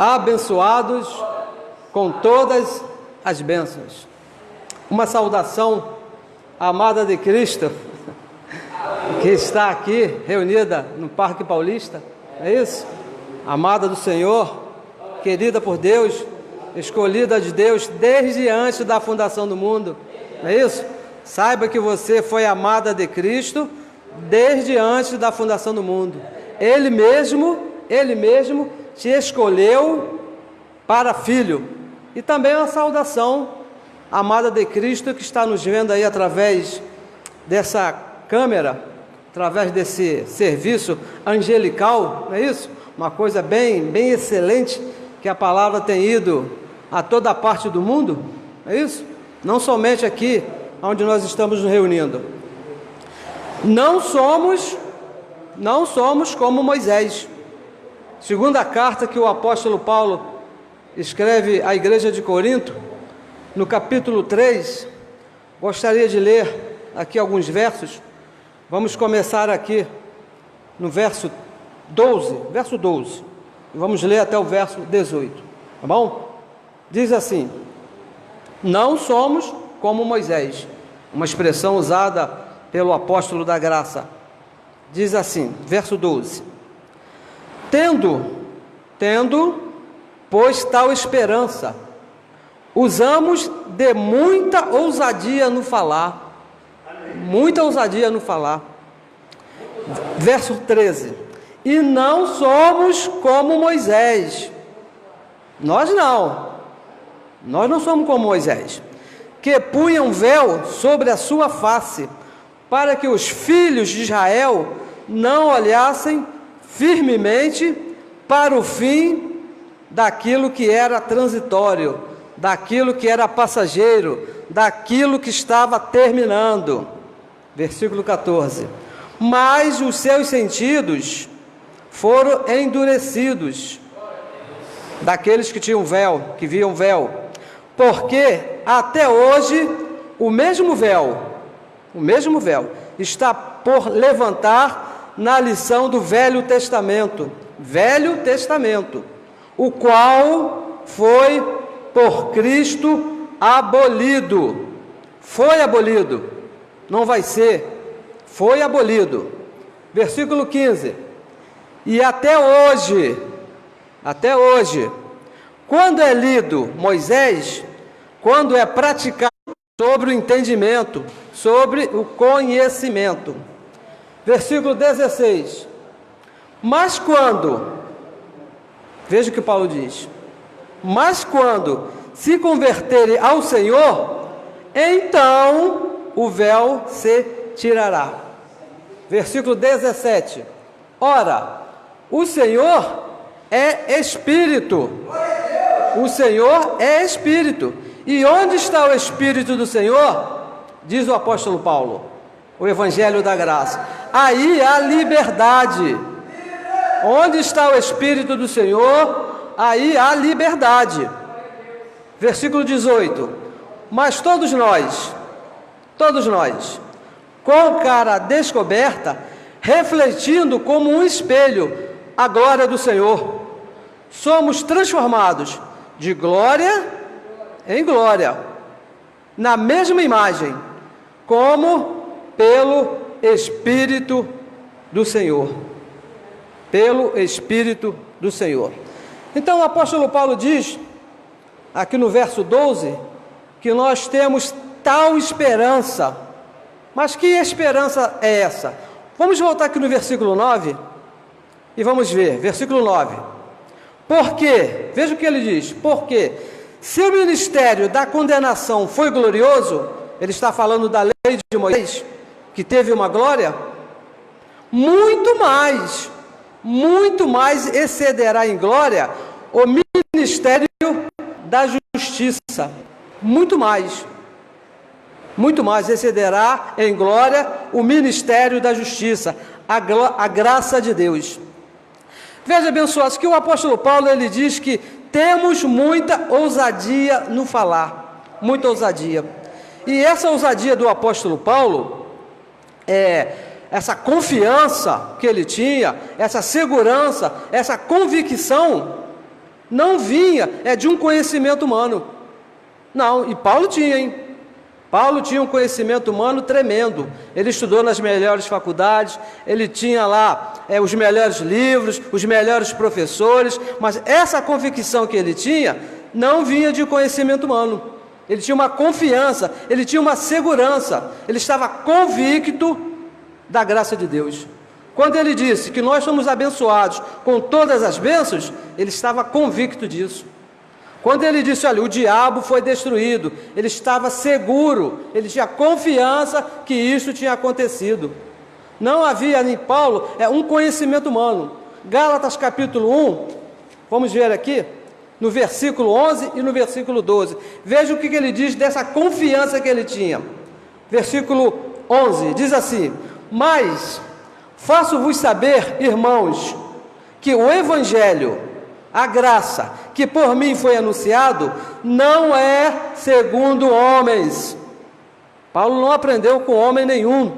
abençoados com todas as bênçãos. Uma saudação amada de Cristo, que está aqui reunida no Parque Paulista, é isso? Amada do Senhor, querida por Deus, escolhida de Deus desde antes da fundação do mundo, não é isso? Saiba que você foi amada de Cristo desde antes da fundação do mundo. Ele mesmo te escolheu para filho. E também uma saudação amada de Cristo, que está nos vendo aí através dessa câmera, através desse serviço angelical, não é isso? Uma coisa bem excelente, que a palavra tem ido a toda parte do mundo, é isso? Não somente aqui, onde nós estamos nos reunindo. Não somos como Moisés. Segunda carta que o apóstolo Paulo escreve à igreja de Corinto, no capítulo 3, gostaria de ler aqui alguns versos. Vamos começar aqui no verso 12, e vamos ler até o verso 18, tá bom? Diz assim: não somos como Moisés, uma expressão usada pelo apóstolo da graça. Diz assim, verso 12: Tendo, pois, tal esperança, usamos de muita ousadia no falar. Muita ousadia no falar. Verso 13: e não somos como Moisés. Nós não somos como Moisés, que punha um véu sobre a sua face, para que os filhos de Israel não olhassem firmemente para o fim daquilo que era transitório, daquilo que era passageiro, daquilo que estava terminando. Versículo 14: mas os seus sentidos foram endurecidos, daqueles que tinham véu, que viam véu, porque até hoje o mesmo véu está por levantar na lição do Velho Testamento, o qual foi por Cristo abolido. Foi abolido, não vai ser, foi abolido. Versículo 15: e até hoje, quando é lido Moisés, quando é praticado sobre o entendimento, sobre o conhecimento. Versículo 16: mas quando, veja o que Paulo diz, mas quando se converterem ao Senhor, então o véu se tirará. Versículo 17: ora, o Senhor é Espírito. O Senhor é Espírito. E onde está o Espírito do Senhor? Diz o apóstolo Paulo, o Evangelho da Graça, aí há liberdade. Onde está o Espírito do Senhor? Aí há liberdade. Versículo 18: mas todos nós, com cara descoberta, refletindo como um espelho a glória do Senhor, somos transformados de glória em glória, na mesma imagem, como pelo Espírito do Senhor. Pelo Espírito do Senhor. Então o apóstolo Paulo diz, aqui no verso 12, que nós temos tal esperança. Mas que esperança é essa? Vamos voltar aqui no versículo 9 e vamos ver, versículo 9. Porque, veja o que ele diz, porque se o ministério da condenação foi glorioso, ele está falando da lei de Moisés, que teve uma glória, muito mais excederá em glória o ministério da justiça. Muito mais excederá em glória o ministério da justiça, a graça de Deus. Veja, abençoados, que o apóstolo Paulo, ele diz que temos muita ousadia no falar, muita ousadia. E essa ousadia do apóstolo Paulo, essa confiança que ele tinha, essa segurança, essa convicção, não vinha de um conhecimento humano. Não, e Paulo tinha, hein? Paulo tinha um conhecimento humano tremendo. Ele estudou nas melhores faculdades, ele tinha lá os melhores livros, os melhores professores, mas essa convicção que ele tinha não vinha de conhecimento humano. Ele tinha uma confiança, ele tinha uma segurança, ele estava convicto da graça de Deus. Quando ele disse que nós somos abençoados com todas as bênçãos, ele estava convicto disso. Quando ele disse, olha, o diabo foi destruído, ele estava seguro, ele tinha confiança que isso tinha acontecido. Não havia em Paulo um conhecimento humano. Gálatas capítulo 1, vamos ver aqui, no versículo 11 e no versículo 12. Veja o que ele diz dessa confiança que ele tinha. Versículo 11, diz assim: mas faço-vos saber, irmãos, que o evangelho, a graça que por mim foi anunciado, não é segundo homens. Paulo não aprendeu com homem nenhum.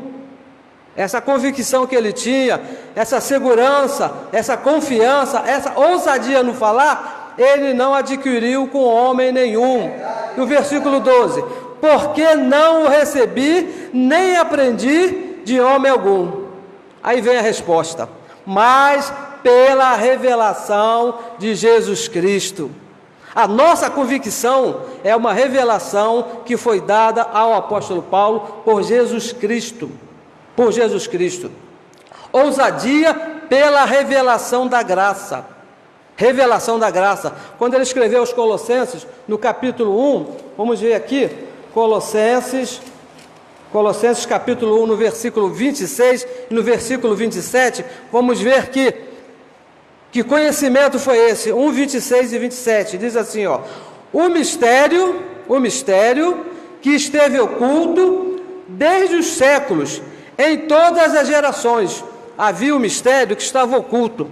Essa convicção que ele tinha, essa segurança, essa confiança, essa ousadia no falar, ele não adquiriu com homem nenhum. No versículo 12: porque não o recebi, nem aprendi de homem algum. Aí vem a resposta: mas pela revelação de Jesus Cristo. A nossa convicção é uma revelação que foi dada ao apóstolo Paulo por Jesus Cristo. Por Jesus Cristo. Ousadia pela revelação da graça. Revelação da graça. Quando ele escreveu aos Colossenses, no capítulo 1, vamos ver aqui, Colossenses capítulo 1, no versículo 26 e no versículo 27, vamos ver que conhecimento foi esse? 1, 26 e 27, diz assim, ó: o mistério que esteve oculto desde os séculos, em todas as gerações. Havia um mistério que estava oculto,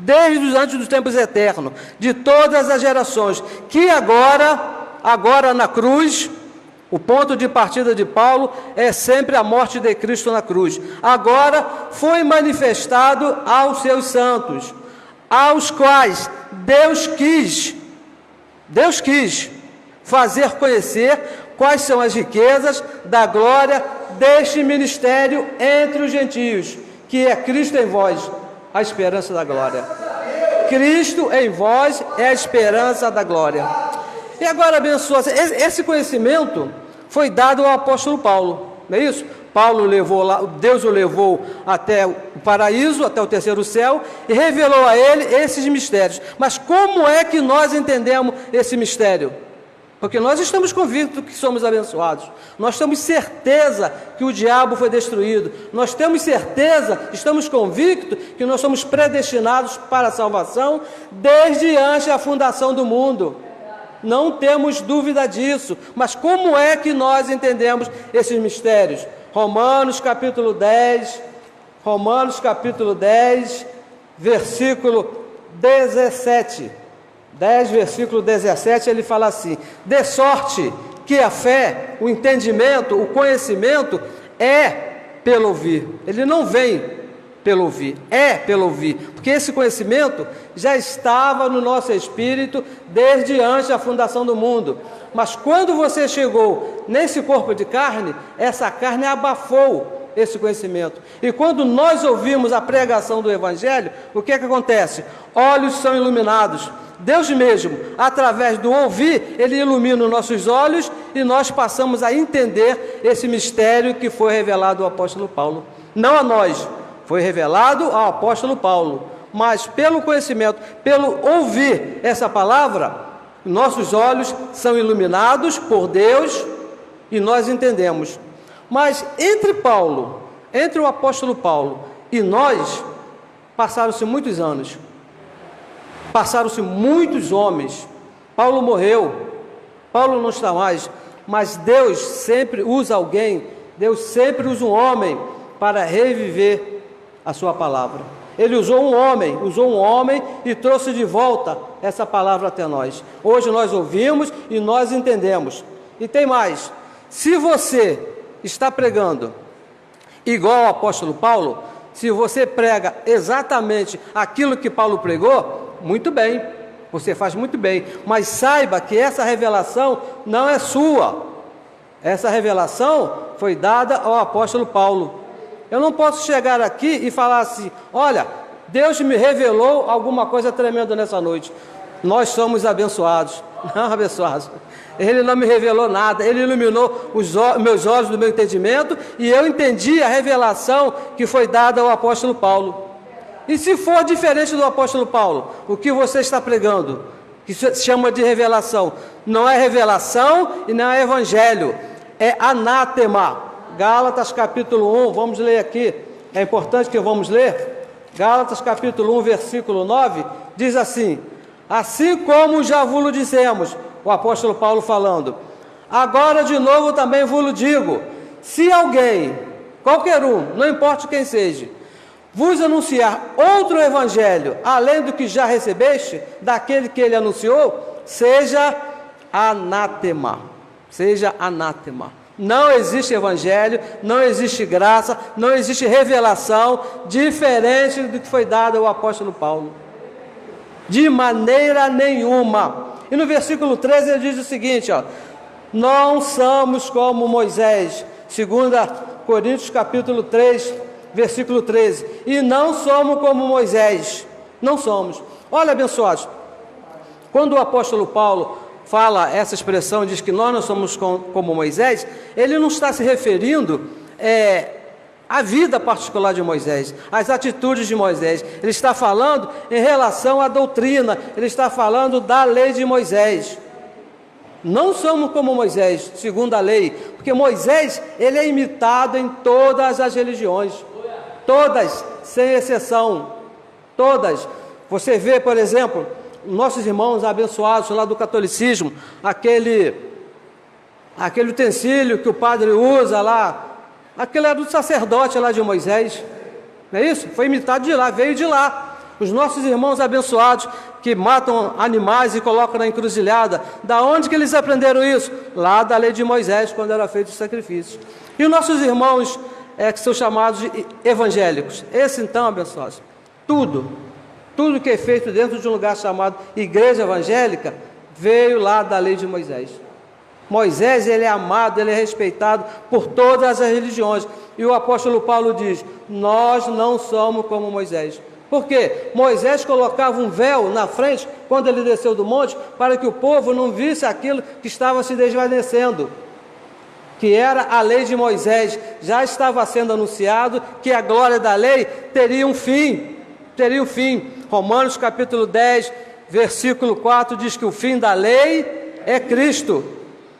desde antes dos tempos eternos, de todas as gerações, que agora na cruz, o ponto de partida de Paulo é sempre a morte de Cristo na cruz. Agora foi manifestado aos seus santos, aos quais Deus quis fazer conhecer quais são as riquezas da glória deste ministério entre os gentios, que é Cristo em vós, a esperança da glória. Cristo em vós é a esperança da glória. E agora, abençoa, esse conhecimento foi dado ao apóstolo Paulo, não é isso? Paulo levou lá, Deus o levou até o paraíso, até o terceiro céu, e revelou a ele esses mistérios. Mas como é que nós entendemos esse mistério? Porque nós estamos convictos que somos abençoados. Nós temos certeza que o diabo foi destruído. Nós temos certeza, estamos convictos que nós somos predestinados para a salvação desde antes da fundação do mundo. Não temos dúvida disso. Mas como é que nós entendemos esses mistérios? Romanos capítulo 10, versículo 17. 10, versículo 17, ele fala assim: de sorte que a fé, o entendimento, o conhecimento é pelo ouvir. Ele não vem pelo ouvir, é pelo ouvir, porque esse conhecimento já estava no nosso espírito desde antes da fundação do mundo. Mas quando você chegou nesse corpo de carne, essa carne abafou esse conhecimento. E quando nós ouvimos a pregação do Evangelho, o que é que acontece? Olhos são iluminados. Deus mesmo, através do ouvir, Ele ilumina os nossos olhos e nós passamos a entender esse mistério que foi revelado ao apóstolo Paulo. Não a nós, foi revelado ao apóstolo Paulo, mas pelo conhecimento, pelo ouvir essa palavra, nossos olhos são iluminados por Deus e nós entendemos. Mas entre o apóstolo Paulo e nós, passaram-se muitos anos. Passaram-se muitos homens. Paulo morreu, Paulo não está mais, mas Deus sempre usa alguém, Deus sempre usa um homem para reviver a sua palavra. Ele usou um homem e trouxe de volta essa palavra até nós. Hoje nós ouvimos e nós entendemos. E tem mais, se você está pregando igual ao apóstolo Paulo, se você prega exatamente aquilo que Paulo pregou, muito bem, você faz muito bem, mas saiba que essa revelação não é sua. Essa revelação foi dada ao apóstolo Paulo. Eu não posso chegar aqui e falar assim: olha, Deus me revelou alguma coisa tremenda nessa noite, nós somos abençoados. Não, abençoados. Ele não me revelou nada, Ele iluminou os meus olhos do meu entendimento e eu entendi a revelação que foi dada ao apóstolo Paulo. E se for diferente do apóstolo Paulo, o que você está pregando, que se chama de revelação, não é revelação e não é evangelho, é anátema. Gálatas capítulo 1, vamos ler aqui, é importante que vamos ler. Gálatas capítulo 1, versículo 9, diz assim: assim como já vos dissemos, o apóstolo Paulo falando, agora de novo também vos digo, se alguém, qualquer um, não importa quem seja, vos anunciar outro evangelho, além do que já recebeste, daquele que ele anunciou, seja anátema. Seja anátema. Não existe evangelho, não existe graça, não existe revelação diferente do que foi dado ao apóstolo Paulo. De maneira nenhuma. E no versículo 13 ele diz o seguinte, ó: não somos como Moisés, 2 Coríntios capítulo 3, versículo 13. E não somos como Moisés. Não somos. Olha, abençoados, quando o apóstolo Paulo fala essa expressão, diz que nós não somos como Moisés, ele não está se referindo à vida particular de Moisés, às atitudes de Moisés. Ele está falando em relação à doutrina, ele está falando da lei de Moisés. Não somos como Moisés, segundo a lei, porque Moisés, ele é imitado em todas as religiões, todas, sem exceção, todas. Você vê, por exemplo, nossos irmãos abençoados lá do catolicismo, aquele utensílio que o padre usa lá, aquele era do sacerdote lá de Moisés, não é isso? Foi imitado de lá, veio de lá. Os nossos irmãos abençoados que matam animais e colocam na encruzilhada, da onde que eles aprenderam isso? Lá da lei de Moisés, quando era feito o sacrifício. E os nossos irmãos que são chamados de evangélicos, esses então, abençoados, tudo que é feito dentro de um lugar chamado igreja evangélica, veio lá da lei de Moisés. Moisés, ele é amado, ele é respeitado por todas as religiões. E o apóstolo Paulo diz, nós não somos como Moisés. Por quê? Moisés colocava um véu na frente, quando ele desceu do monte, para que o povo não visse aquilo que estava se desvanecendo, que era a lei de Moisés. Já estava sendo anunciado que a glória da lei teria um fim. Romanos capítulo 10, versículo 4 diz que o fim da lei é Cristo.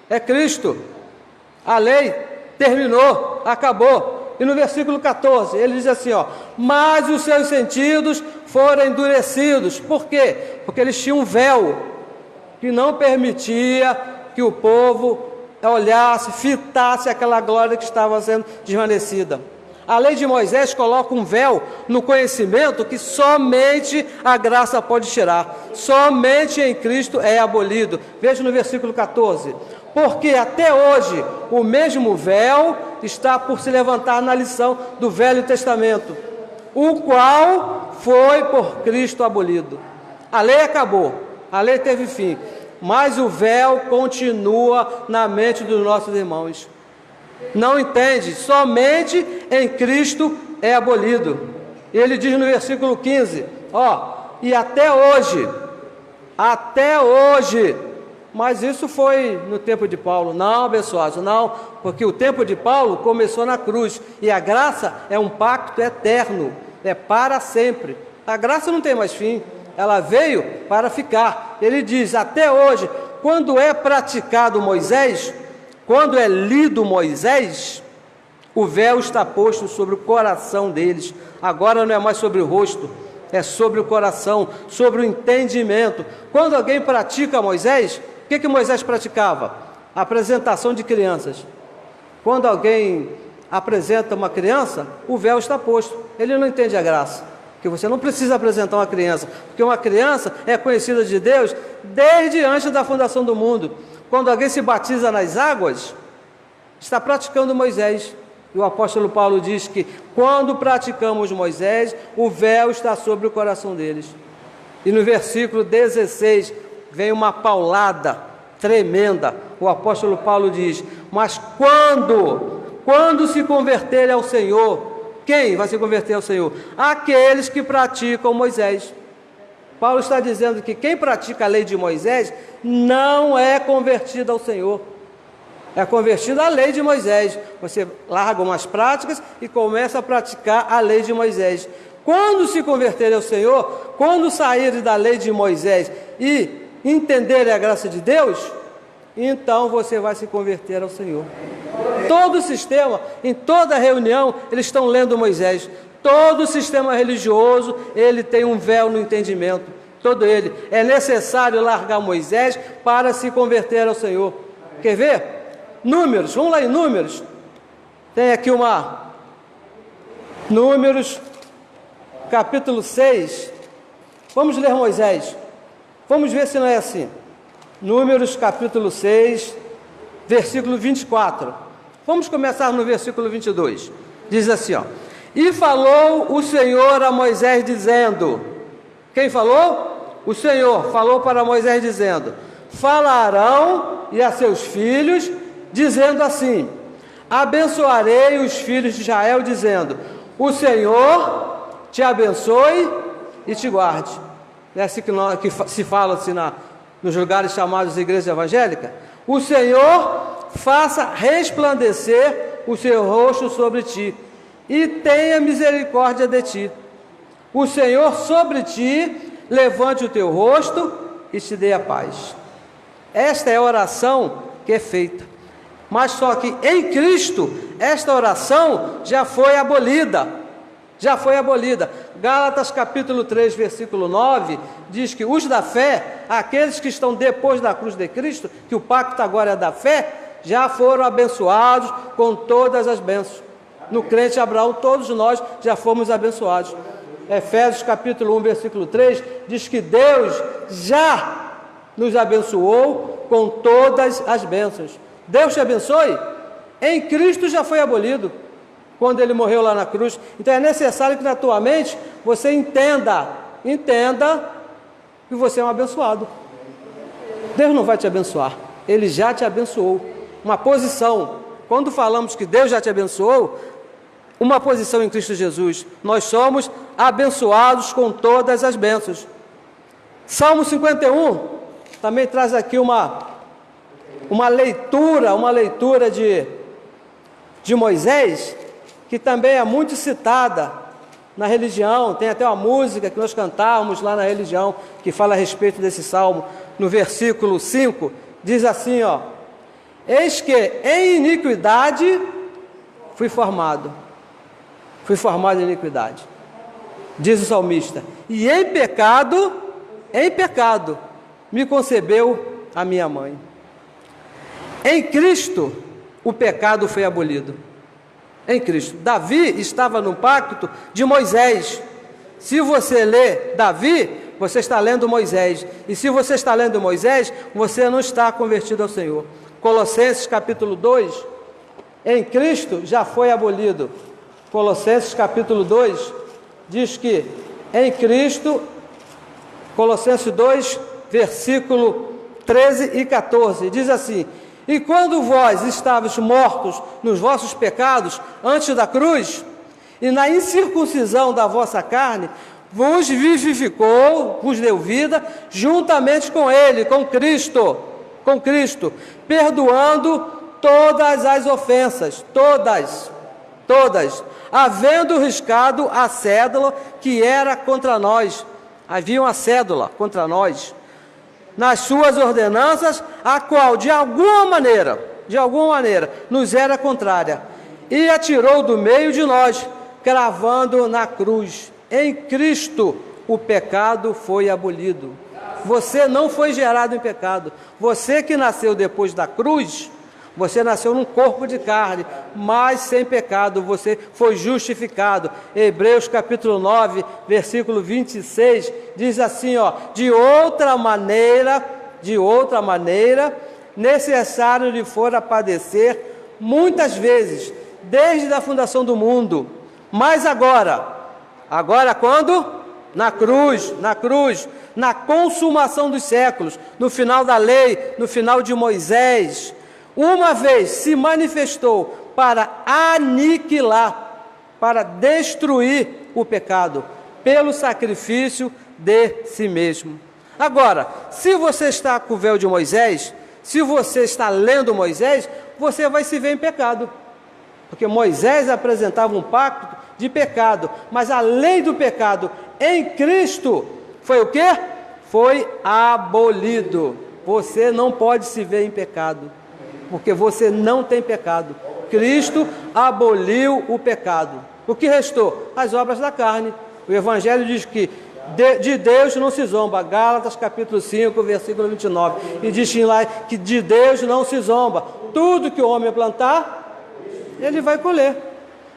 É Cristo. A lei terminou, acabou. E no versículo 14, ele diz assim, ó: mas os seus sentidos foram endurecidos. Por quê? Porque eles tinham um véu que não permitia que o povo olhasse, fitasse aquela glória que estava sendo desvanecida. A lei de Moisés coloca um véu no conhecimento que somente a graça pode tirar. Somente em Cristo é abolido. Veja no versículo 14. Porque até hoje o mesmo véu está por se levantar na lição do Velho Testamento, o qual foi por Cristo abolido. A lei acabou, a lei teve fim, mas o véu continua na mente dos nossos irmãos. Não entende, somente em Cristo é abolido. Ele diz no versículo 15, e até hoje, mas isso foi no tempo de Paulo. Não, abençoados, não, porque o tempo de Paulo começou na cruz, e a graça é um pacto eterno, é para sempre. A graça não tem mais fim, ela veio para ficar. Ele diz, até hoje, quando é praticado Moisés, quando é lido Moisés, o véu está posto sobre o coração deles. Agora não é mais sobre o rosto, é sobre o coração, sobre o entendimento. Quando alguém pratica Moisés, o que Moisés praticava? A apresentação de crianças. Quando alguém apresenta uma criança, o véu está posto. Ele não entende a graça, que você não precisa apresentar uma criança, porque uma criança é conhecida de Deus desde antes da fundação do mundo. Quando alguém se batiza nas águas, está praticando Moisés. E o apóstolo Paulo diz que quando praticamos Moisés, o véu está sobre o coração deles. E no versículo 16 vem uma paulada tremenda. O apóstolo Paulo diz: mas quando se converterem ao Senhor, quem vai se converter ao Senhor? Aqueles que praticam Moisés. Paulo está dizendo que quem pratica a lei de Moisés não é convertido ao Senhor. É convertido à lei de Moisés. Você larga umas práticas e começa a praticar a lei de Moisés. Quando se converterem ao Senhor, quando saírem da lei de Moisés e entenderem a graça de Deus, então você vai se converter ao Senhor. Todo o sistema, em toda reunião, eles estão lendo Moisés. Todo o sistema religioso, ele tem um véu no entendimento. Todo ele. É necessário largar Moisés para se converter ao Senhor. Quer ver? Números, vamos lá em Números. Tem aqui Números, capítulo 6. Vamos ler Moisés. Vamos ver se não é assim. Números, capítulo 6, versículo 24. Vamos começar no versículo 22. Diz assim, ó: e falou o Senhor a Moisés dizendo... Quem falou? O Senhor falou para Moisés dizendo: fala a Arão e a seus filhos, dizendo assim: abençoarei os filhos de Israel, dizendo: o Senhor te abençoe e te guarde. É assim que se fala assim nos lugares chamados de igreja evangélica. O Senhor faça resplandecer o seu rosto sobre ti e tenha misericórdia de ti. O Senhor sobre ti levante o teu rosto e te dê a paz. Esta é a oração que é feita. Mas só que em Cristo, esta oração já foi abolida. Já foi abolida. Gálatas capítulo 3, versículo 9, diz que os da fé, aqueles que estão depois da cruz de Cristo, que o pacto agora é da fé, já foram abençoados com todas as bênçãos. No crente Abraão, todos nós já fomos abençoados. Efésios capítulo 1, versículo 3, diz que Deus já nos abençoou com todas as bênçãos. Deus te abençoe? Em Cristo já foi abolido, quando Ele morreu lá na cruz. Então é necessário que na tua mente você entenda que você é um abençoado. Deus não vai te abençoar, Ele já te abençoou. Uma posição, quando falamos que Deus já te abençoou, uma posição em Cristo Jesus. Nós somos abençoados com todas as bênçãos. Salmo 51 também traz aqui uma leitura de Moisés, que também é muito citada na religião. Tem até uma música que nós cantávamos lá na religião, que fala a respeito desse salmo. No versículo 5, diz assim, ó: eis que em iniquidade fui formado em iniquidade, diz o salmista, e em pecado me concebeu a minha mãe. Em Cristo o pecado foi abolido. Em Cristo. Davi estava no pacto de Moisés. Se você lê Davi, você está lendo Moisés. E se você está lendo Moisés, você não está convertido ao Senhor. Colossenses capítulo 2, em Cristo já foi abolido. Colossenses capítulo 2 diz que em Cristo, Colossenses 2, versículo 13 e 14, diz assim: e quando vós estavas mortos nos vossos pecados antes da cruz, e na incircuncisão da vossa carne, vos vivificou, vos deu vida, juntamente com Ele, com Cristo, perdoando todas as ofensas, todas, havendo riscado a cédula que era contra nós. Havia uma cédula contra nós, nas suas ordenanças, a qual de alguma maneira nos era contrária, e a tirou do meio de nós, cravando na cruz. Em Cristo o pecado foi abolido. Você não foi gerado em pecado. Você que nasceu depois da cruz, você nasceu num corpo de carne, mas sem pecado, você foi justificado. Hebreus capítulo 9, versículo 26, diz assim, ó: de outra maneira, necessário lhe fora padecer muitas vezes, desde a fundação do mundo. Mas agora quando? na cruz, na consumação dos séculos, no final da lei, no final de Moisés, uma vez se manifestou para aniquilar, para destruir o pecado, pelo sacrifício de si mesmo. Agora, se você está com o véu de Moisés, se você está lendo Moisés, você vai se ver em pecado. Porque Moisés apresentava um pacto de pecado, mas a lei do pecado em Cristo foi o quê? Foi abolido. Você não pode se ver em pecado, porque você não tem pecado. Cristo aboliu o pecado. O que restou? As obras da carne. O Evangelho diz que de Deus não se zomba. Gálatas capítulo 5, versículo 29. E diz lá que de Deus não se zomba. Tudo que o homem plantar, ele vai colher.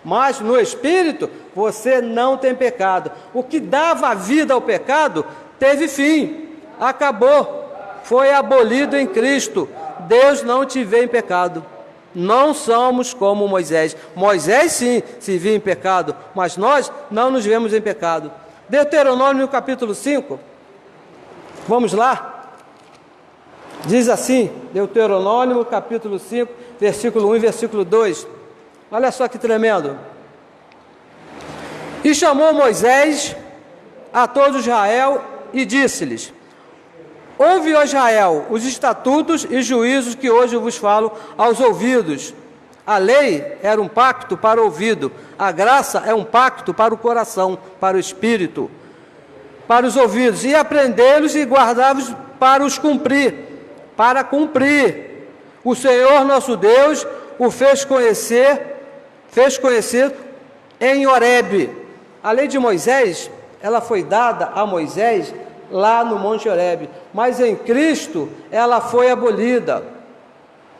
Mas no Espírito, você não tem pecado. O que dava vida ao pecado, teve fim. Acabou. Foi abolido em Cristo. Deus não te vê em pecado. Não somos como Moisés. Moisés sim se via em pecado, mas nós não nos vemos em pecado. Deuteronômio capítulo 5. Vamos lá. Diz assim, Deuteronômio capítulo 5, versículo 1 e versículo 2. Olha só que tremendo. E chamou Moisés a todo Israel e disse-lhes: ouve, ó Israel, os estatutos e juízos que hoje eu vos falo aos ouvidos. A lei era um pacto para o ouvido, a graça é um pacto para o coração, para o espírito, para os ouvidos, e aprendê-los e guardá-los para os cumprir, para cumprir. O Senhor nosso Deus o fez conhecer em Horebe. A lei de Moisés, ela foi dada a Moisés lá no Monte Horebe, mas em Cristo ela foi abolida.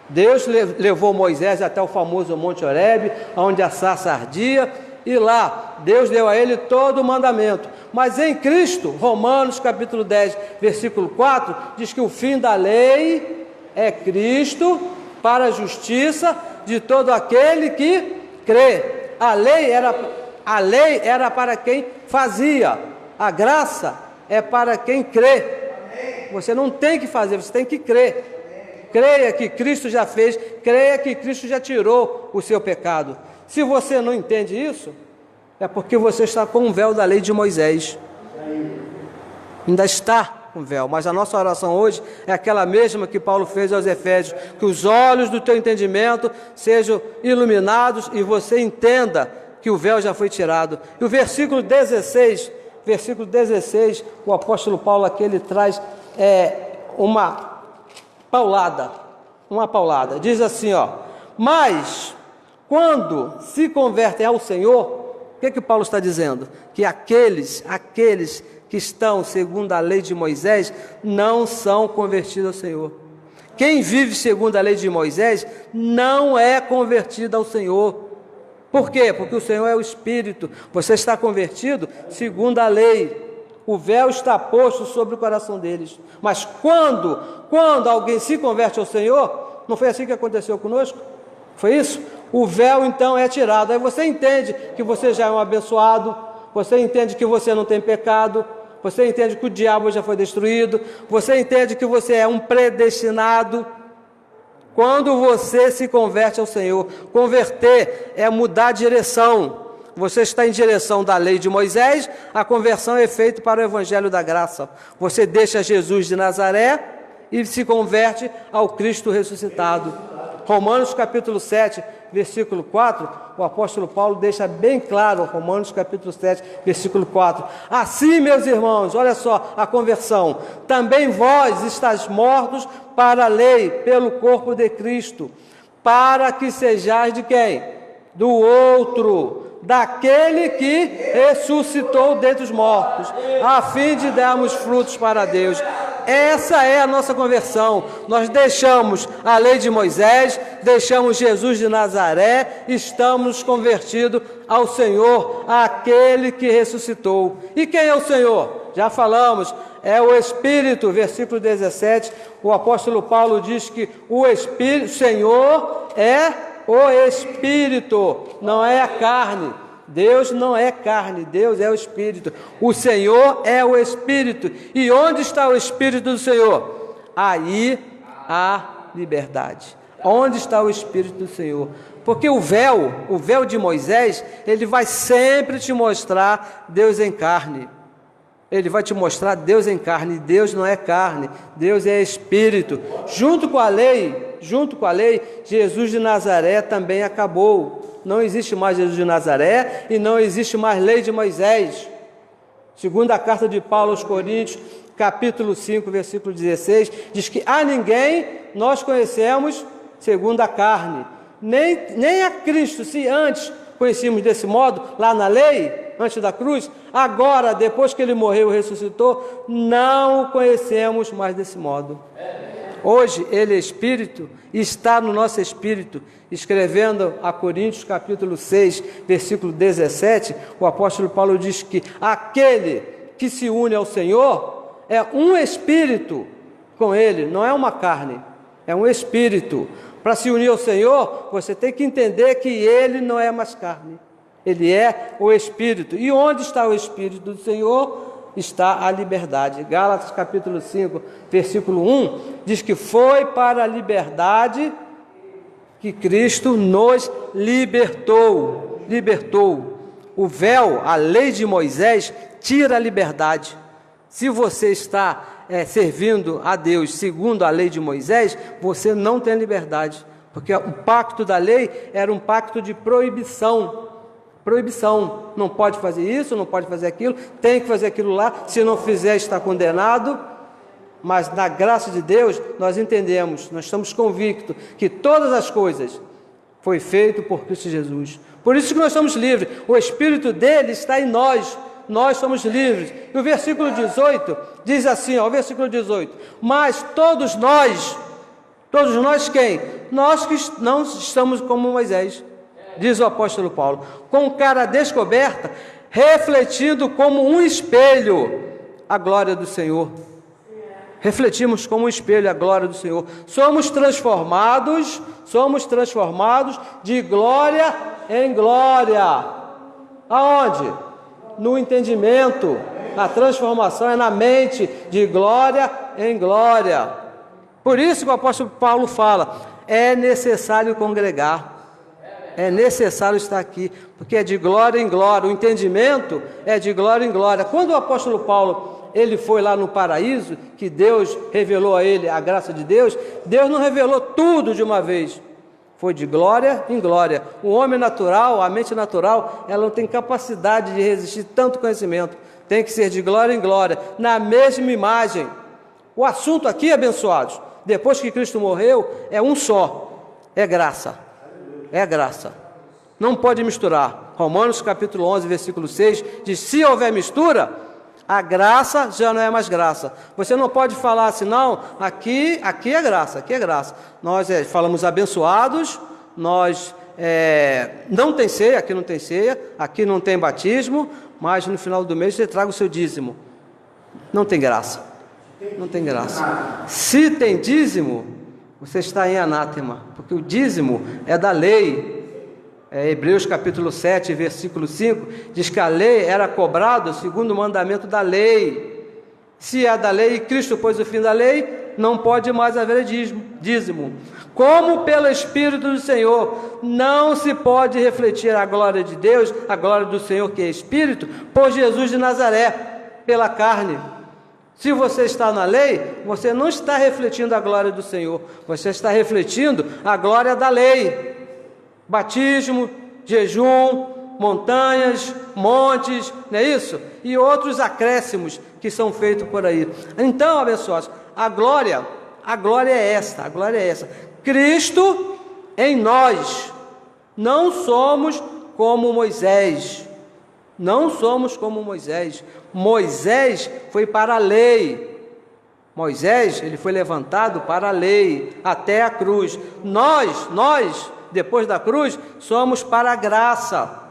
Deus levou Moisés até o famoso Monte Horebe, onde a sarça ardia, e lá Deus deu a ele todo o mandamento. Mas em Cristo, Romanos capítulo 10, versículo 4, diz que o fim da lei é Cristo para a justiça de todo aquele que crê. A lei era para quem fazia, a graça é para quem crê. Você não tem que fazer, você tem que crer. Creia que Cristo já fez, creia que Cristo já tirou o seu pecado. Se você não entende isso, é porque você está com o véu da lei de Moisés. Ainda está com o véu, mas a nossa oração hoje é aquela mesma que Paulo fez aos Efésios, que os olhos do teu entendimento sejam iluminados e você entenda que o véu já foi tirado. E o versículo 16, o apóstolo Paulo aqui ele traz uma paulada. Diz assim, mas quando se convertem ao Senhor, o que Paulo está dizendo? Que aqueles que estão segundo a lei de Moisés não são convertidos ao Senhor. Quem vive segundo a lei de Moisés não é convertido ao Senhor. Por quê? Porque o Senhor é o Espírito. Você está convertido segundo a lei. O véu está posto sobre o coração deles. Mas quando alguém se converte ao Senhor, não foi assim que aconteceu conosco? Foi isso? O véu então é tirado. Aí você entende que você já é um abençoado, você entende que você não tem pecado, você entende que o diabo já foi destruído, você entende que você é um predestinado. Quando você se converte ao Senhor, converter é mudar de direção. Você está em direção da lei de Moisés, a conversão é feita para o evangelho da graça. Você deixa Jesus de Nazaré e se converte ao Cristo ressuscitado. Romanos capítulo 7, versículo 4, o apóstolo Paulo deixa bem claro, Romanos capítulo 7, versículo 4. Assim, meus irmãos, olha só a conversão. Também vós estáis mortos para a lei, pelo corpo de Cristo, para que sejais de quem? Do outro, daquele que ressuscitou dentre os mortos, a fim de darmos frutos para Deus. Essa é a nossa conversão. Nós deixamos a lei de Moisés, deixamos Jesus de Nazaré, estamos convertidos ao Senhor, àquele que ressuscitou. E quem é o Senhor? Já falamos, é o Espírito, versículo 17, o apóstolo Paulo diz que o Espírito, Senhor é o Espírito, não é a carne. Deus não é carne, Deus é o Espírito. O Senhor é o Espírito. E onde está o Espírito do Senhor? Aí há liberdade. Onde está o Espírito do Senhor? Porque o véu de Moisés, ele vai sempre te mostrar Deus em carne. Ele vai te mostrar Deus em carne. Deus não é carne, Deus é Espírito. Junto com a lei, Jesus de Nazaré também acabou. Não existe mais Jesus de Nazaré e não existe mais lei de Moisés. Segunda carta de Paulo aos Coríntios, capítulo 5, versículo 16, diz que a ninguém nós conhecemos segundo a carne, nem a Cristo, se antes conhecíamos desse modo, lá na lei, antes da cruz, agora, depois que ele morreu e ressuscitou, não o conhecemos mais desse modo. Hoje, ele é Espírito, está no nosso Espírito, escrevendo a Coríntios, capítulo 6, versículo 17, o apóstolo Paulo diz que aquele que se une ao Senhor é um Espírito com ele, não é uma carne, é um Espírito. Para se unir ao Senhor, você tem que entender que ele não é mais carne, ele é o Espírito. E onde está o Espírito do Senhor? Está a liberdade. Gálatas capítulo 5, versículo 1, diz que foi para a liberdade que Cristo nos libertou. O véu, a lei de Moisés, tira a liberdade. Se você está servindo a Deus segundo a lei de Moisés, você não tem liberdade, porque o pacto da lei era um pacto de proibição, não pode fazer isso, não pode fazer aquilo, tem que fazer aquilo lá, se não fizer está condenado. Mas na graça de Deus nós entendemos, nós estamos convictos que todas as coisas foi feito por Cristo Jesus, por isso que nós somos livres, o Espírito dele está em nós, nós somos livres. E o versículo 18 diz assim, o versículo 18, mas todos nós quem? Nós que não estamos como Moisés, diz o apóstolo Paulo, com cara descoberta, refletindo como um espelho a glória do Senhor. Refletimos como um espelho a glória do Senhor. Somos transformados de glória em glória. Aonde? No entendimento. A transformação é na mente, de glória em glória. Por isso que o apóstolo Paulo fala, é necessário congregar. É necessário estar aqui, porque é de glória em glória, o entendimento é de glória em glória. Quando o apóstolo Paulo, ele foi lá no paraíso, que Deus revelou a ele a graça de Deus, Deus não revelou tudo de uma vez, foi de glória em glória. O homem natural, a mente natural, ela não tem capacidade de resistir tanto conhecimento, tem que ser de glória em glória, na mesma imagem. O assunto aqui, abençoados, depois que Cristo morreu, é um só, é graça. É graça, não pode misturar. Romanos capítulo 11, versículo 6, diz, se houver mistura, a graça já não é mais graça. Você não pode falar assim, não, aqui é graça, aqui é graça. Nós falamos abençoados, nós não tem ceia, aqui não tem batismo, mas no final do mês você traga o seu dízimo. Não tem graça, não tem graça. Se tem dízimo, você está em anátema, porque o dízimo é da lei. Hebreus capítulo 7, versículo 5, diz que a lei era cobrada segundo o mandamento da lei. Se é da lei e Cristo pôs o fim da lei, não pode mais haver dízimo. Como pelo Espírito do Senhor não se pode refletir a glória de Deus, a glória do Senhor que é Espírito, por Jesus de Nazaré, pela carne. Se você está na lei, você não está refletindo a glória do Senhor, você está refletindo a glória da lei. Batismo, jejum, montanhas, montes, não é isso? E outros acréscimos que são feitos por aí. Então, abençoados, a glória é esta, Cristo em nós. Não somos como Moisés. Moisés foi para a lei. Moisés, ele foi levantado para a lei, até a cruz. Nós, depois da cruz, somos para a graça.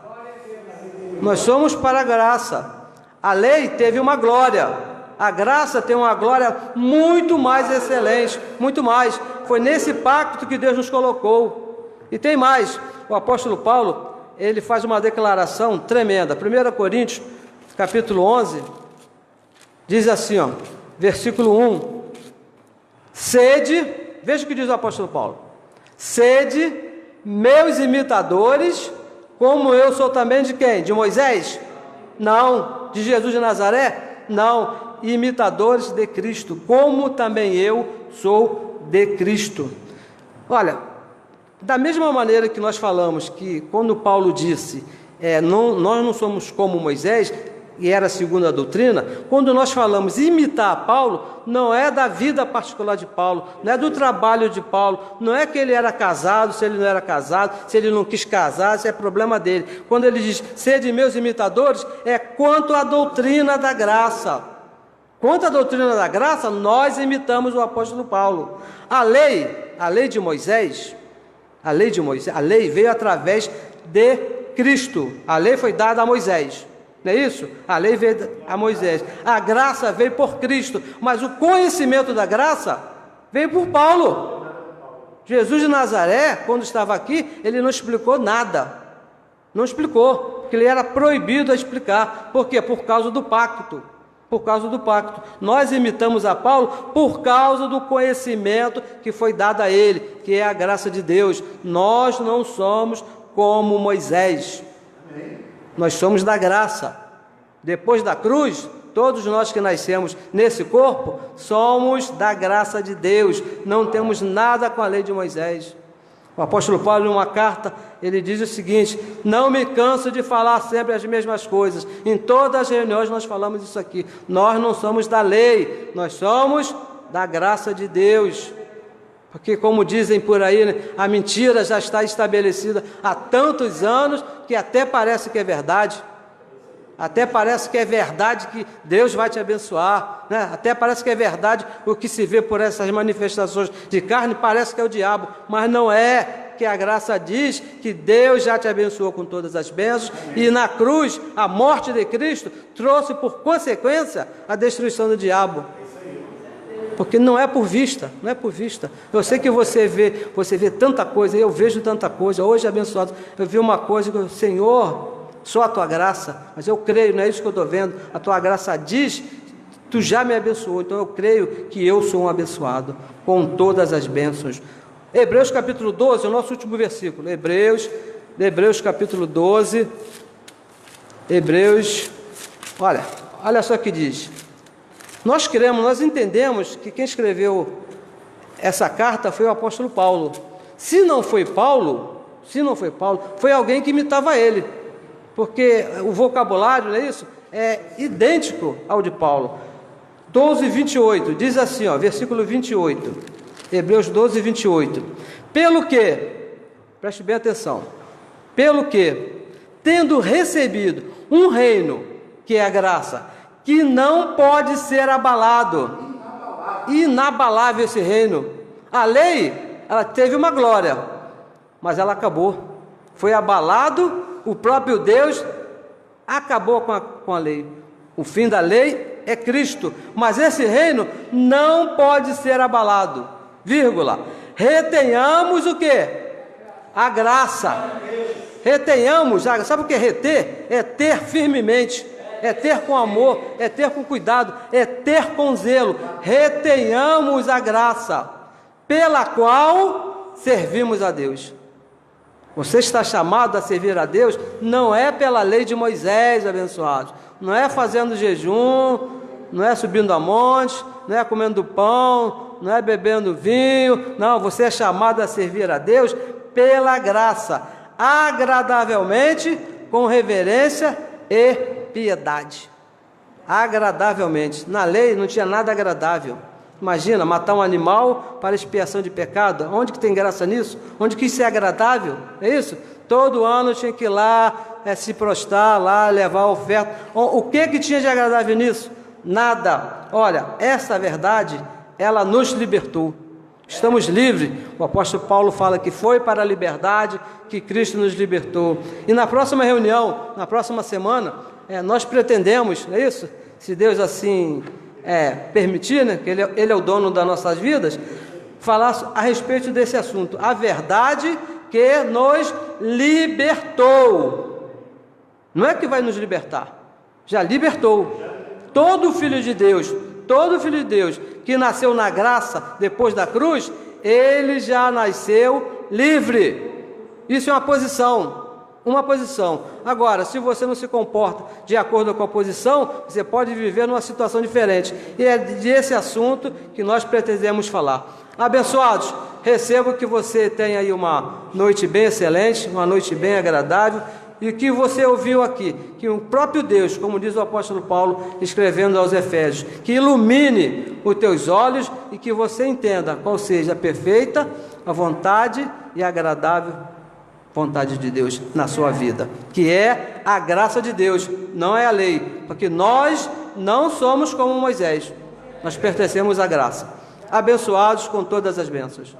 Nós somos para a graça. A lei teve uma glória. A graça tem uma glória muito mais excelente, muito mais. Foi nesse pacto que Deus nos colocou. E tem mais. O apóstolo Paulo, ele faz uma declaração tremenda. 1 Coríntios, capítulo 11, diz assim, ó, versículo 1, sede, veja o que diz o apóstolo Paulo, sede meus imitadores, como eu sou também de quem? De Moisés? Não. De Jesus de Nazaré? Não. Imitadores de Cristo, como também eu sou de Cristo. Olha, da mesma maneira que nós falamos que quando Paulo disse, nós não somos como Moisés, e era a segunda doutrina, quando nós falamos imitar Paulo, não é da vida particular de Paulo, não é do trabalho de Paulo, não é que ele era casado, se ele não era casado, se ele não quis casar, isso é problema dele. Quando ele diz, sede meus imitadores, é quanto à doutrina da graça. Quanto à doutrina da graça, nós imitamos o apóstolo Paulo. A lei de Moisés, a lei veio através de Cristo, a lei foi dada a Moisés. Não é isso? A lei veio a Moisés. A graça veio por Cristo. Mas o conhecimento da graça veio por Paulo. Jesus de Nazaré, quando estava aqui, ele não explicou nada. Não explicou. Porque ele era proibido a explicar. Por quê? Por causa do pacto. Por causa do pacto. Nós imitamos a Paulo por causa do conhecimento que foi dado a ele, que é a graça de Deus. Nós não somos como Moisés. Nós somos da graça. Depois da cruz, todos nós que nascemos nesse corpo, somos da graça de Deus. Não temos nada com a lei de Moisés. O apóstolo Paulo, em uma carta, ele diz o seguinte, não me canso de falar sempre as mesmas coisas. Em todas as reuniões nós falamos isso aqui. Nós não somos da lei, nós somos da graça de Deus. Porque, como dizem por aí, né, a mentira já está estabelecida há tantos anos que até parece que é verdade. Até parece que é verdade que Deus vai te abençoar, né? Até parece que é verdade o que se vê por essas manifestações de carne, parece que é o diabo, mas não é, que a graça diz que Deus já te abençoou com todas as bênçãos, e na cruz, a morte de Cristo trouxe por consequência a destruição do diabo. Porque não é por vista, não é por vista. Eu sei que você vê tanta coisa, eu vejo tanta coisa, hoje abençoado, eu vi uma coisa que, Senhor, só a tua graça, mas eu creio, não é isso que eu estou vendo, a tua graça diz, tu já me abençoou, então eu creio que eu sou um abençoado, com todas as bênçãos. Hebreus capítulo 12, o nosso último versículo, Hebreus capítulo 12, olha só o que diz. Nós cremos, nós entendemos que quem escreveu essa carta foi o apóstolo Paulo. Se não foi Paulo, foi alguém que imitava ele, porque o vocabulário, não é isso? É idêntico ao de Paulo. 12, 28, diz assim, ó, versículo 28, Hebreus 12, 28. Pelo que, preste bem atenção, pelo que, tendo recebido um reino, que é a graça, que não pode ser abalado, inabalável esse reino. A lei, ela teve uma glória, mas ela acabou, foi abalado, o próprio Deus acabou com a lei. O fim da lei é Cristo, mas esse reino não pode ser abalado, vírgula, retenhamos o quê? A graça, retenhamos, sabe o que é reter? É ter firmemente, é ter com amor, é ter com cuidado, é ter com zelo. Retenhamos a graça pela qual servimos a Deus. Você está chamado a servir a Deus, não é pela lei de Moisés, abençoados, não é fazendo jejum, não é subindo a monte, não é comendo pão, não é bebendo vinho, não, você é chamado a servir a Deus pela graça, agradavelmente, com reverência e piedade. Agradavelmente. Na lei não tinha nada agradável. Imagina, matar um animal para expiação de pecado. Onde que tem graça nisso? Onde que isso é agradável? É isso? Todo ano tinha que ir lá, se prostrar lá, levar a oferta. O que tinha de agradável nisso? Nada. Olha, essa verdade, ela nos libertou. Estamos livres. O apóstolo Paulo fala que foi para a liberdade que Cristo nos libertou. E na próxima reunião, na próxima semana, nós pretendemos, não é isso? Se Deus assim permitir, né, que Ele é o dono das nossas vidas, falar a respeito desse assunto. A verdade que nos libertou. Não é que vai nos libertar, já libertou. Todo filho de Deus que nasceu na graça depois da cruz, ele já nasceu livre. Isso é uma posição. Agora, se você não se comporta de acordo com a posição, você pode viver numa situação diferente. E é desse assunto que nós pretendemos falar. Abençoados, recebo que você tenha aí uma noite bem excelente, uma noite bem agradável, e que você ouviu aqui, que o próprio Deus, como diz o apóstolo Paulo, escrevendo aos Efésios, que ilumine os teus olhos e que você entenda qual seja a perfeita, a vontade e a agradável vontade de Deus na sua vida, que é a graça de Deus, não é a lei, porque nós não somos como Moisés, nós pertencemos à graça. Abençoados com todas as bênçãos.